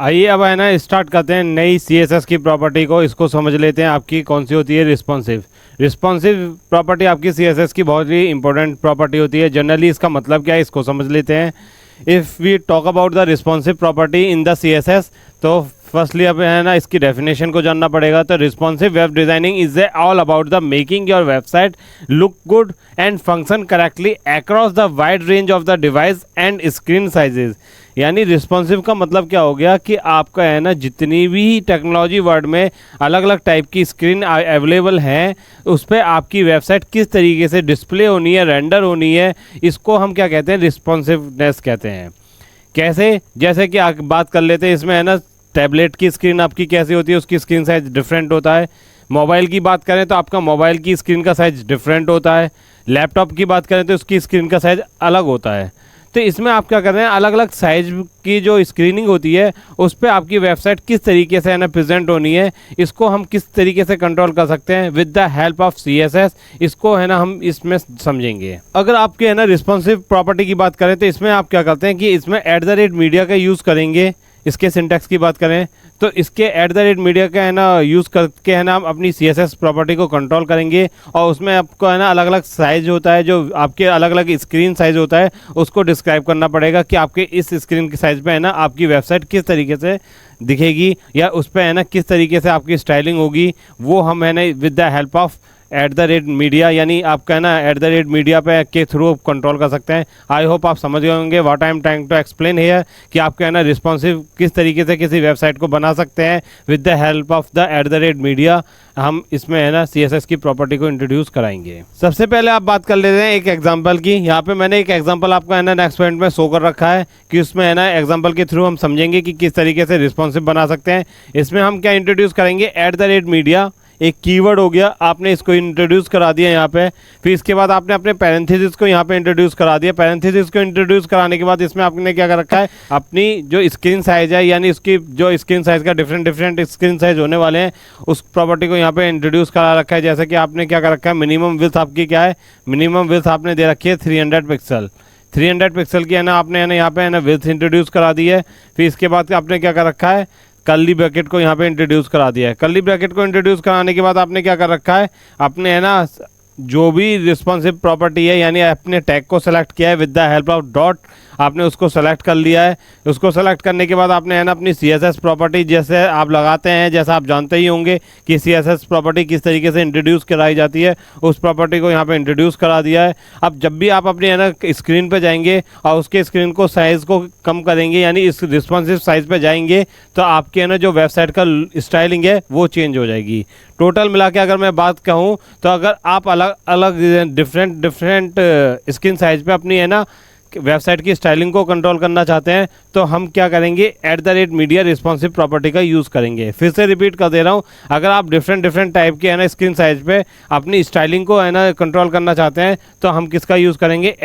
आइए अब है ना स्टार्ट करते हैं नई CSS की प्रॉपर्टी को। इसको समझ लेते हैं आपकी कौन सी होती है, रिस्पॉन्सिव। रिस्पॉन्सिव प्रॉपर्टी आपकी CSS की बहुत ही इंपॉर्टेंट प्रॉपर्टी होती है। जनरली इसका मतलब क्या है इसको समझ लेते हैं। If we talk about the responsive property in the CSS, तो फर्स्टली अब है ना इसकी डेफिनेशन को जानना पड़ेगा। तो responsive web designing is all about the making your website look good and function correctly across the wide range of the device and screen sizes. यानी रिस्पॉन्सिव का मतलब क्या हो गया कि आपका है ना जितनी भी टेक्नोलॉजी वर्ड में अलग अलग टाइप की स्क्रीन अवेलेबल हैं, उस पर आपकी वेबसाइट किस तरीके से डिस्प्ले होनी है, रेंडर होनी है, इसको हम क्या कहते हैं, रिस्पॉन्सिवनेस कहते हैं। कैसे, जैसे कि आप बात कर लेते हैं, इसमें है ना टैबलेट की स्क्रीन आपकी कैसी होती है, उसकी स्क्रीन साइज डिफरेंट होता है। मोबाइल की बात करें तो आपका मोबाइल की स्क्रीन का साइज डिफरेंट होता है। लैपटॉप की बात करें तो उसकी स्क्रीन का साइज अलग होता है। तो इसमें आप क्या कर रहे हैं, अलग अलग साइज की जो स्क्रीनिंग होती है उस पर आपकी वेबसाइट किस तरीके से है ना प्रेजेंट होनी है, इसको हम किस तरीके से कंट्रोल कर सकते हैं with the help of CSS। इसको है ना हम इसमें समझेंगे। अगर आपके है ना रिस्पॉन्सिव प्रॉपर्टी की बात करें तो इसमें आप क्या करते हैं कि इसमें @मीडिया का यूज़ करेंगे। इसके सिंटैक्स की बात करें तो इसके @मीडिया का है ना यूज़ करके है ना हम अपनी CSS प्रॉपर्टी को कंट्रोल करेंगे। और उसमें आपको है ना अलग अलग साइज होता है, जो आपके अलग अलग स्क्रीन साइज होता है उसको डिस्क्राइब करना पड़ेगा कि आपके इस स्क्रीन के साइज पे है ना आपकी वेबसाइट किस तरीके से दिखेगी, या उस पर है ना किस तरीके से आपकी स्टाइलिंग होगी। वो हम है ना with the help of @media, यानी आपका है ना @मीडिया पे के थ्रू कंट्रोल कर सकते हैं। आई होप आप समझ गए होंगे what I am trying to explain here, कि आपके है ना रिस्पॉन्सिव किस तरीके से किसी वेबसाइट को बना सकते हैं with the help of the @media. हम इसमें है ना CSS की प्रॉपर्टी को इंट्रोड्यूस कराएंगे। सबसे पहले आप बात कर लेते हैं एक एग्जांपल की। यहाँ पे मैंने एक एग्जांपल आपको है ना नेक्स्ट पॉइंट में शो कर रखा है कि उसमें है ना एग्जांपल के थ्रू हम समझेंगे कि किस तरीके से रिस्पॉन्सिव बना सकते हैं। इसमें हम क्या इंट्रोड्यूस करेंगे, @मीडिया एक कीवर्ड हो गया, आपने इसको इंट्रोड्यूस करा दिया यहाँ पे। फिर इसके बाद आपने अपने पैरेंथेसिस को यहाँ पे इंट्रोड्यूस करा दिया। पैरेंथेसिस को इंट्रोड्यूस कराने के बाद इसमें आपने क्या कर रखा है, अपनी जो स्क्रीन साइज है, यानी उसकी जो स्क्रीन साइज का डिफरेंट स्क्रीन साइज होने वाले हैं, उस प्रॉपर्टी को यहाँ पे इंट्रोड्यूस करा रखा है। जैसे कि आपने क्या कर रखा है, मिनिमम विड्थ आपकी क्या है, मिनिमम विड्थ आपने दे रखी है 300 पिक्सल। 300 पिक्सल की है ना आपने है ना यहाँ पे है ना विड्थ इंट्रोड्यूस करा दी है। फिर इसके बाद आपने क्या कर रखा है, कर्ली ब्रैकेट को यहाँ पे इंट्रोड्यूस करा दिया है। कर्ली ब्रैकेट को इंट्रोड्यूस कराने के बाद आपने क्या कर रखा है, आपने है ना जो भी रिस्पॉन्सिव प्रॉपर्टी है, यानी आपने टैग को सेलेक्ट किया है with the help of dot, आपने उसको सेलेक्ट कर लिया है। उसको सेलेक्ट करने के बाद आपने है ना अपनी CSS प्रॉपर्टी जैसे आप लगाते हैं, जैसा आप जानते ही होंगे कि CSS प्रॉपर्टी किस तरीके से इंट्रोड्यूस कराई जाती है, उस प्रॉपर्टी को यहाँ पे इंट्रोड्यूस करा दिया है। अब जब भी आप अपनी है ना स्क्रीन पे जाएंगे और उसके स्क्रीन को साइज़ को कम करेंगे, यानी इस रिस्पॉन्सिव साइज़ पे जाएंगे, तो आपके है ना जो वेबसाइट का स्टाइलिंग है वो चेंज हो जाएगी। टोटल मिला के अगर मैं बात कहूँ तो अगर आप अलग अलग डिफरेंट स्क्रीन साइज पे अपनी है ना वेबसाइट की स्टाइलिंग को कंट्रोल करना चाहते हैं, तो हम क्या करेंगे, @मीडिया रिस्पॉन्सिव प्रॉपर्टी का यूज़ करेंगे। फिर से रिपीट कर दे रहा हूँ, अगर आप डिफरेंट टाइप के है ना स्क्रीन साइज पे अपनी स्टाइलिंग को है ना कंट्रोल करना चाहते हैं, तो हम किसका यूज़ करेंगे,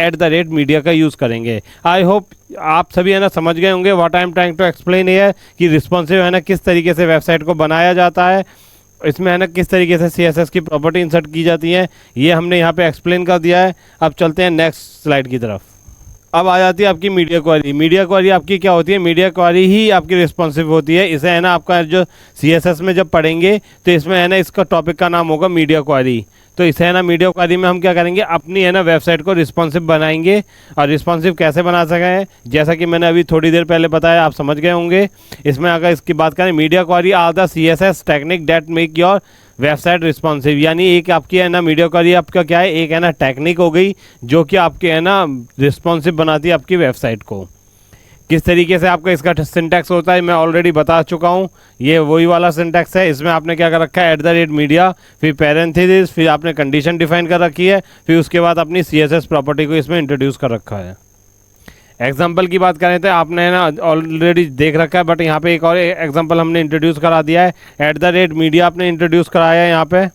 @मीडिया का यूज़ करेंगे। आई होप आप सभी है ना समझ गए होंगे what I am trying to explain है कि रिस्पॉन्सिव है ना किस तरीके से वेबसाइट को बनाया जाता है, इसमें है ना किस तरीके से CSS की प्रॉपर्टी इंसर्ट की जाती है, ये हमने यहाँ पे एक्सप्लेन कर दिया है। अब चलते हैं नेक्स्ट स्लाइड की तरफ। अब आ जाती है आपकी मीडिया क्वेरी। मीडिया क्वेरी आपकी क्या होती है, मीडिया क्वेरी ही आपकी रिस्पॉन्सिव होती है। इसे है ना आपका जो CSS में जब पढ़ेंगे तो इसमें है ना इसका टॉपिक का नाम होगा मीडिया क्वेरी। तो इसे है ना मीडिया क्वेरी में हम क्या करेंगे, अपनी है ना वेबसाइट को रिस्पॉन्सिव बनाएंगे। और रिस्पॉन्सिव कैसे बना सकें, जैसा कि मैंने अभी थोड़ी देर पहले बताया, आप समझ गए होंगे। इसमें अगर इसकी बात करें, media query are the CSS technique that make your website responsive. यानी एक आपकी है ना मीडिया क्वेरी आपका क्या है, एक है ना टेक्निक हो गई जो कि आपके है ना रिस्पॉन्सिव बनाती है आपकी वेबसाइट को। किस तरीके से आपका इसका सिंटैक्स होता है मैं ऑलरेडी बता चुका हूँ, ये वही वाला सिंटैक्स है। इसमें आपने क्या कर रखा है, @मीडिया, फिर पैरेंथेसिस, फिर आपने कंडीशन डिफाइन कर रखी है, फिर उसके बाद अपनी CSS प्रॉपर्टी को इसमें इंट्रोड्यूस कर रखा है। एग्जाम्पल की बात करें तो आपने ना ऑलरेडी देख रखा है, बट यहाँ पे एक और एग्जाम्पल हमने इंट्रोड्यूस करा दिया है। @मीडिया आपने इंट्रोड्यूस कराया है यहाँ पे।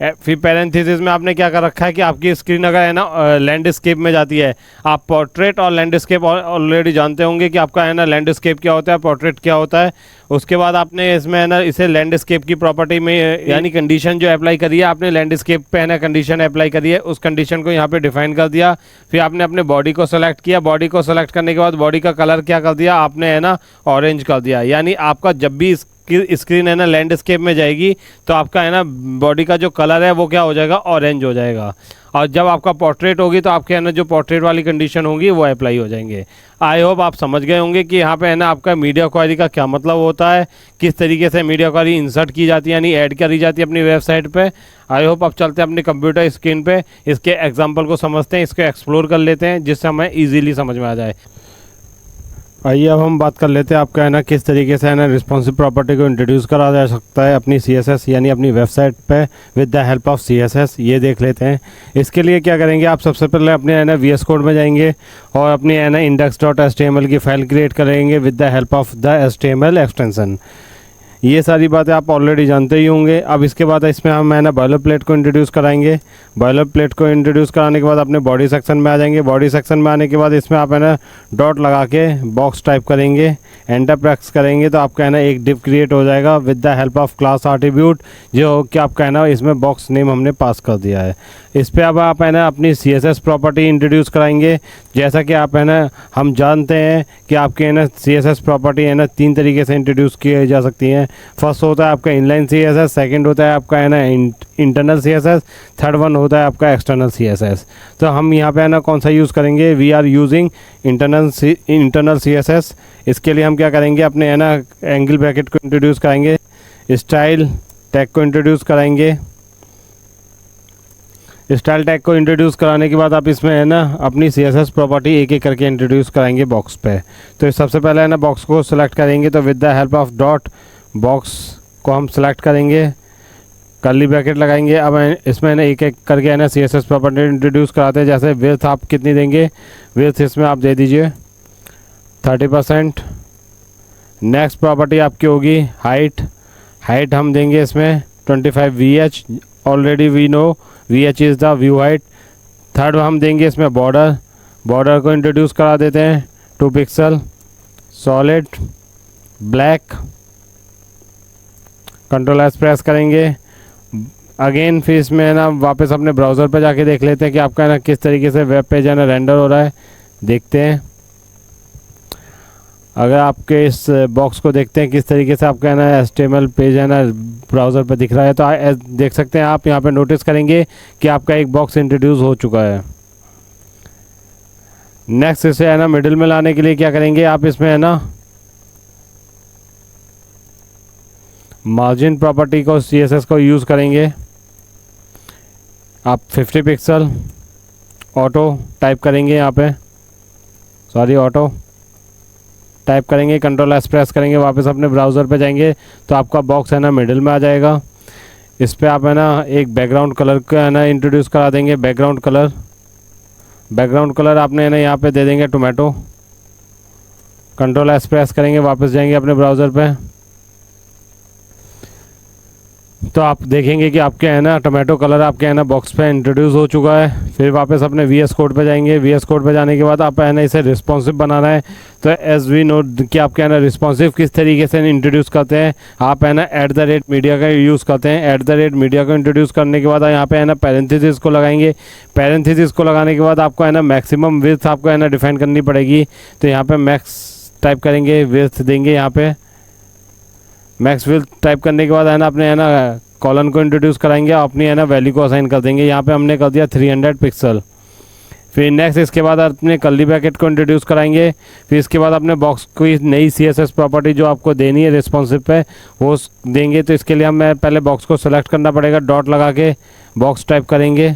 फिर पैरेंथेसिस में आपने क्या कर रखा है कि आपकी स्क्रीन अगर है ना लैंडस्केप में जाती है, आप पोर्ट्रेट और लैंडस्केप ऑलरेडी जानते होंगे कि आपका है ना लैंडस्केप क्या होता है, पोर्ट्रेट क्या होता है। उसके बाद आपने इसमें है ना इसे लैंडस्केप की प्रॉपर्टी में यानी कंडीशन जो अप्लाई करी है, आपने लैंडस्केप पे है ना कंडीशन अप्लाई करी है, उस कंडीशन को यहाँ पे डिफाइन कर दिया। फिर आपने अपने बॉडी को सेलेक्ट किया, बॉडी को सेलेक्ट करने के बाद बॉडी का कलर क्या कर दिया आपने है ना ऑरेंज कर दिया। यानी आपका जब भी स्क्रीन है ना लैंडस्केप में जाएगी तो आपका है ना बॉडी का जो कलर है वो क्या हो जाएगा, ऑरेंज हो जाएगा। और जब आपका पोर्ट्रेट होगी तो आपके है ना जो पोर्ट्रेट वाली कंडीशन होगी वो अप्लाई हो जाएंगे। आई होप आप समझ गए होंगे कि यहाँ पे है ना आपका मीडिया क्वेरी का क्या मतलब होता है, किस तरीके से मीडिया क्वेरी इंसर्ट की जाती है यानी ऐड करी जाती है अपनी वेबसाइट पे। आई होप आप चलते हैं अपने कंप्यूटर स्क्रीन पे, इसके एग्जाम्पल को समझते हैं, इसको एक्सप्लोर कर लेते हैं जिससे हमें ईजिली समझ में आ जाए। आइए अब हम बात कर लेते हैं आपका है ना किस तरीके से है ना रिस्पॉन्सिव प्रॉपर्टी को इंट्रोड्यूस करा जा सकता है अपनी CSS यानी अपनी वेबसाइट पे with the help of CSS। ये देख लेते हैं। इसके लिए क्या करेंगे, आप सबसे पहले अपने है ना VS कोड में जाएंगे और अपनी है ना index.html की फ़ाइल क्रिएट करेंगे with the help of the HTML extension. ये सारी बातें आप ऑलरेडी जानते ही होंगे। अब इसके बाद इसमें हम है ना बॉयलर प्लेट को इंट्रोड्यूस कराएंगे। बॉयलर प्लेट को इंट्रोड्यूस कराने के बाद अपने बॉडी सेक्शन में आ जाएंगे। बॉडी सेक्शन में आने के बाद इसमें आप है ना डॉट लगा के बॉक्स टाइप करेंगे, एंटर प्रेस करेंगे तो आपका है ना एक डिव क्रिएट हो जाएगा with the help of class attribute, जो कि आपका है ना इसमें बॉक्स नेम हमने पास कर दिया है। इस पर अब आप है ना अपनी CSS प्रॉपर्टी इंट्रोड्यूस कराएंगे। जैसा कि आप है ना हम जानते हैं कि आपके है ना CSS प्रॉपर्टी है ना 3 तरीके से इंट्रोड्यूस की जा सकती हैं। फर्स्ट होता है आपका इनलाइन CSS, सेकंड होता है आपका है ना इंटरनल CSS, थर्ड वन होता है आपका एक्सटर्नल CSS। तो हम यहाँ पे है ना कौन सा यूज़ करेंगे, we are using internal CSS। इसके लिए हम क्या करेंगे, अपने है ना एंगल ब्रैकेट को इंट्रोड्यूस कराएंगे, स्टाइल टैग को इंट्रोड्यूस कराएंगे। स्टाइल टैग को इंट्रोड्यूस कराने के बाद आप इसमें है ना अपनी CSS प्रॉपर्टी एक एक करके इंट्रोड्यूस कराएंगे बॉक्स पे। तो सबसे पहले है ना बॉक्स को सिलेक्ट करेंगे, तो with the help of dot box को हम सिलेक्ट करेंगे, कर्ली ब्रैकेट लगाएंगे। अब इसमें ना एक एक करके है ना CSS प्रॉपर्टी इंट्रोड्यूस कराते हैं। जैसे विड्थ आप कितनी देंगे, विड्थ इसमें आप दे दीजिए 30%। नेक्स्ट प्रॉपर्टी आपकी होगी हाइट, हाइट हम देंगे इसमें 25 VH, already we know VH is the view height. Third हम देंगे इसमें बॉर्डर, बॉर्डर को इंट्रोड्यूस करा देते हैं 2 पिक्सल, सॉलिड ब्लैक, कंट्रोल+S प्रेस करेंगे। अगेन फिर इसमें है ना वापस अपने ब्राउज़र पे जाके देख लेते हैं कि आपका है ना किस तरीके से वेब पेज है ना रेंडर हो रहा है। देखते हैं, अगर आपके इस बॉक्स को देखते हैं किस तरीके से आपका है ना HTML पेज है ना ब्राउज़र पे दिख रहा है, तो देख सकते हैं आप यहाँ पे नोटिस करेंगे कि आपका एक बॉक्स इंट्रोड्यूस हो चुका है। नेक्स्ट इसे है ना मिडिल में लाने के लिए क्या करेंगे, आप इसमें है ना मार्जिन प्रॉपर्टी को CSS को यूज़ करेंगे। आप 50 पिक्सल ऑटो टाइप करेंगे, यहाँ पे सॉरी ऑटो टाइप करेंगे, कंट्रोल+S प्रेस करेंगे, वापस अपने ब्राउज़र पे जाएंगे तो आपका बॉक्स है ना मिडिल में आ जाएगा। इस पे आप है ना एक बैकग्राउंड कलर का है ना इंट्रोड्यूस करा देंगे। बैकग्राउंड कलर आपने है ना यहाँ पे दे देंगे टोमेटो, कंट्रोल+S प्रेस करेंगे, वापस जाएंगे अपने ब्राउज़र पे तो आप देखेंगे कि आपके है ना टोमेटो कलर आपके है ना बॉक्स पे इंट्रोड्यूस हो चुका है। फिर वापस अपने VS कोड पे जाएंगे। VS कोड पे जाने के बाद आप है ना इसे रिस्पॉन्सिव बनाना है। तो एज वी नो कि आपके है ना रिस्पॉन्सिव किस तरीके से इंट्रोड्यूस करते हैं, आप है ना @मीडिया का यूज़ करते हैं। @मीडिया को इंट्रोड्यूस करने के बाद यहाँ पे है ना पैरेंथेसिस को लगाएंगे। पैरेंथेसिस को लगाने के बाद आपको है ना मैक्सिमम विड्थ आपको है ना डिफाइन करनी पड़ेगी। तो यहाँ पे मैक्स टाइप करेंगे, विड्थ देंगे, यहाँ पे मैक्स विड्थ टाइप करने के बाद है ना अपने है ना कॉलन को इंट्रोड्यूस कराएंगे, अपनी है ना वैल्यू को असाइन कर देंगे। यहाँ पे हमने कर दिया 300 पिक्सल। फिर नेक्स्ट इसके बाद अपने कर्ली ब्रैकेट को इंट्रोड्यूस कराएंगे। फिर इसके बाद अपने बॉक्स को नई CSS प्रॉपर्टी जो आपको देनी है रिस्पॉन्सिव पे वो देंगे। तो इसके लिए हमें पहले बॉक्स को सेलेक्ट करना पड़ेगा, डॉट लगा के बॉक्स टाइप करेंगे,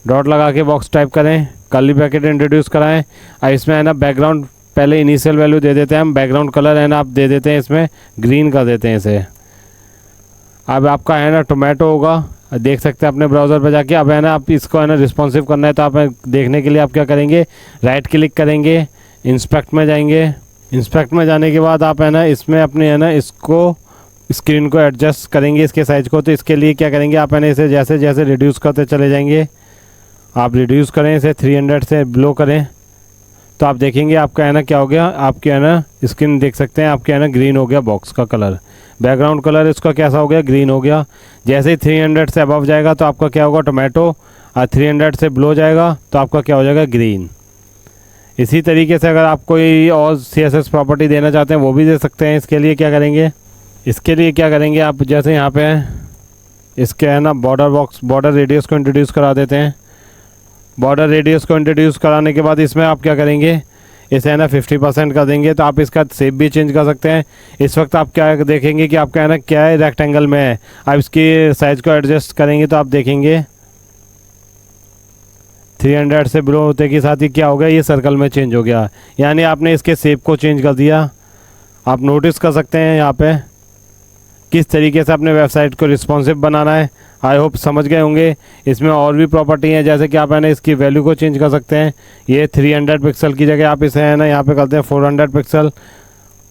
डॉट लगा के बॉक्स टाइप करें, कर्ली ब्रैकेट इंट्रोड्यूस कराएँ। और इसमें है ना बैकग्राउंड पहले इनिशियल वैल्यू दे देते हैं हम, बैकग्राउंड कलर है ना आप दे देते हैं इसमें ग्रीन कर देते हैं इसे। अब आपका है ना टोमेटो होगा, देख सकते हैं अपने ब्राउज़र पे जाके। अब है ना आप इसको है ना रिस्पॉन्सिव करना है तो आप देखने के लिए आप क्या करेंगे, राइट क्लिक करेंगे, इंस्पेक्ट में जाएंगे। इंस्पेक्ट में जाने के बाद आप है ना इसमें अपने है ना इसको स्क्रीन को एडजस्ट करेंगे इसके साइज़ को। तो इसके लिए क्या करेंगे, आप है ना इसे जैसे जैसे रिड्यूस करते चले जाएंगे। आप रिड्यूस करें इसे 300 से बिलो करें तो आप देखेंगे आपका है ना क्या हो गया, आपके है ना स्क्रीन देख सकते हैं आपके है ना ग्रीन हो गया बॉक्स का कलर, बैकग्राउंड कलर इसका कैसा हो गया, ग्रीन हो गया। जैसे ही 300 से अबव जाएगा तो आपका क्या होगा, टोमेटो, और 300 से बिलो जाएगा तो आपका क्या हो जाएगा, ग्रीन। इसी तरीके से अगर आप कोई और CSS प्रॉपर्टी देना चाहते हैं वो भी दे सकते हैं। इसके लिए क्या करेंगे, आप जैसे यहाँ पे इसके है ना बॉर्डर रेडियस को इंट्रोड्यूस करा देते हैं। बॉर्डर रेडियस को इंट्रोड्यूस कराने के बाद इसमें आप क्या करेंगे, इसे है ना 50% कर देंगे। तो आप इसका शेप भी चेंज कर सकते हैं। इस वक्त आप क्या देखेंगे कि आपका है ना क्या है, रेक्टेंगल में है। आप इसकी साइज़ को एडजस्ट करेंगे तो आप देखेंगे 300 से बिलो होते के साथ ही क्या हो गया, ये सर्कल में चेंज हो गया, यानी आपने इसके शेप को चेंज कर दिया। आप नोटिस कर सकते हैं यहाँ पे किस तरीके से अपने वेबसाइट को रिस्पॉन्सिव बनाना है। आई होप समझ गए होंगे। इसमें और भी प्रॉपर्टी हैं, जैसे कि आप है ना इसकी वैल्यू को चेंज कर सकते हैं। ये 300 पिक्सल की जगह आप इसे है ना यहाँ पे करते हैं 400 पिक्सल।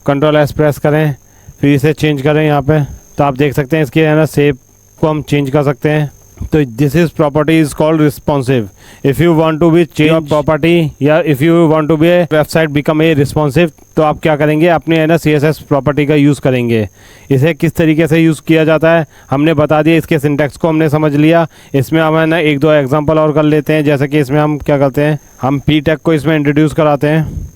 Ctrl+S प्रेस करें, फिर इसे चेंज करें यहाँ पे, तो आप देख सकते हैं इसकी है ना शेप को हम चेंज कर सकते हैं। तो this is property is called responsive. If you want to be change property या if you want to be a website become a responsive, तो आप क्या करेंगे, अपने है ना CSS प्रॉपर्टी का यूज़ करेंगे। इसे किस तरीके से यूज़ किया जाता है हमने बता दिया, इसके सिंटैक्स को हमने समझ लिया। इसमें हम है ना एक दो एग्जांपल और कर लेते हैं। जैसे कि इसमें हम क्या करते हैं, हम p टैग को इसमें इंट्रोड्यूस कराते हैं।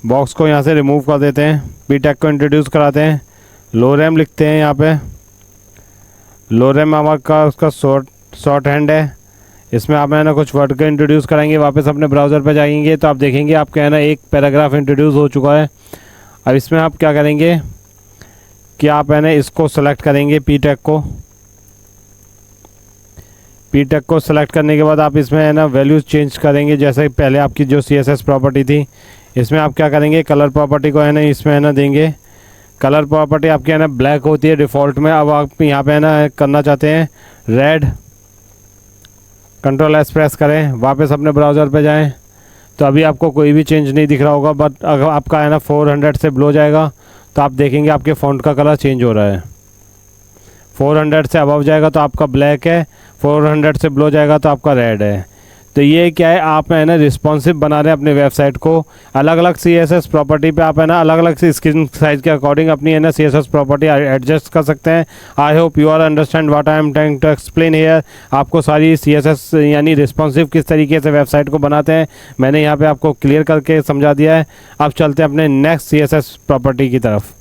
बॉक्स को यहाँ से रिमूव कर देते हैं, p टैग को इंट्रोड्यूस कराते हैं, लोरेम लिखते हैं यहाँ पे। लोरेम हमारा उसका शॉर्ट हैंड है। इसमें आप है ना कुछ वर्ड को इंट्रोड्यूस कराएंगे, वापस अपने ब्राउज़र पे जाएंगे तो आप देखेंगे आपके है ना एक पैराग्राफ इंट्रोड्यूस हो चुका है। अब इसमें आप क्या करेंगे कि आप है ना इसको सेलेक्ट करेंगे, p टैग को सेलेक्ट करने के बाद आप इसमें है ना वैल्यूज़ चेंज करेंगे। जैसे पहले आपकी जो CSS प्रॉपर्टी थी, इसमें आप क्या करेंगे, कलर प्रॉपर्टी को है ना इसमें है ना देंगे। कलर प्रॉपर्टी आपकी है ना ब्लैक होती है डिफ़ॉल्ट में। अब आप यहाँ पे है ना करना चाहते हैं रेड, Ctrl+S प्रेस करें, वापस अपने ब्राउज़र पे जाएं तो अभी आपको कोई भी चेंज नहीं दिख रहा होगा। बट अगर आपका है ना 400 से बिलो जाएगा तो आप देखेंगे आपके फ़ॉन्ट का कलर चेंज हो रहा है। 400 से अबव जाएगा तो आपका ब्लैक है, 400 से बिलो जाएगा तो आपका रेड है। तो ये क्या है, आप है ना रिस्पॉन्सिव बना रहे हैं अपने वेबसाइट को। अलग अलग CSS प्रॉपर्टी पे आप है ना अलग अलग स्क्रीन साइज़ के अकॉर्डिंग अपनी है ना CSS प्रॉपर्टी एडजस्ट कर सकते हैं। I hope you are understand what I am trying to explain here. आपको सारी CSS यानी रिस्पॉन्सिव किस तरीके से वेबसाइट को बनाते हैं मैंने यहाँ पे आपको क्लियर करके समझा दिया है। अब चलते हैं अपने नेक्स्ट CSS प्रॉपर्टी की तरफ।